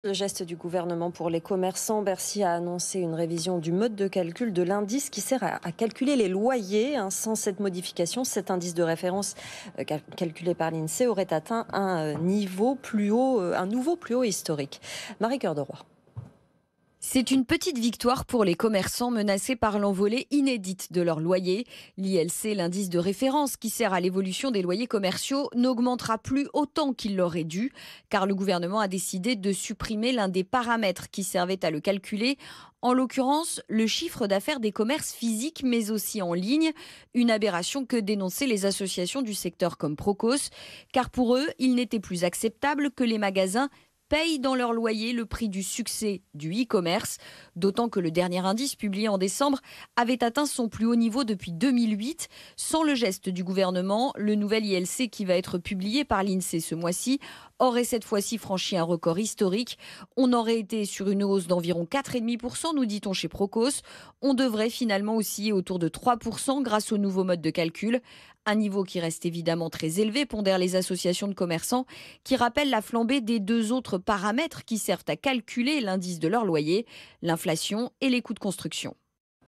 Le geste du gouvernement pour les commerçants, Bercy a annoncé une révision du mode de calcul de l'indice qui sert à calculer les loyers. Sans cette modification, cet indice de référence calculé par l'INSEE aurait atteint un niveau plus haut, un nouveau plus haut historique. Marie Cœur de Roy. C'est une petite victoire pour les commerçants menacés par l'envolée inédite de leurs loyers. L'ILC, l'indice de référence qui sert à l'évolution des loyers commerciaux, n'augmentera plus autant qu'il l'aurait dû, car le gouvernement a décidé de supprimer l'un des paramètres qui servaient à le calculer, en l'occurrence le chiffre d'affaires des commerces physiques mais aussi en ligne, une aberration que dénonçaient les associations du secteur comme Procos, car pour eux, il n'était plus acceptable que les magasins payent dans leur loyer le prix du succès du e-commerce, d'autant que le dernier indice publié en décembre avait atteint son plus haut niveau depuis 2008. Sans le geste du gouvernement, le nouvel ILC qui va être publié par l'INSEE ce mois-ci aurait cette fois-ci franchi un record historique. On aurait été sur une hausse d'environ 4,5%, nous dit-on chez Procos. On devrait finalement osciller autour de 3% grâce au nouveau mode de calcul. Un niveau qui reste évidemment très élevé, pondèrent les associations de commerçants, qui rappellent la flambée des deux autres paramètres qui servent à calculer l'indice de leur loyer, l'inflation et les coûts de construction.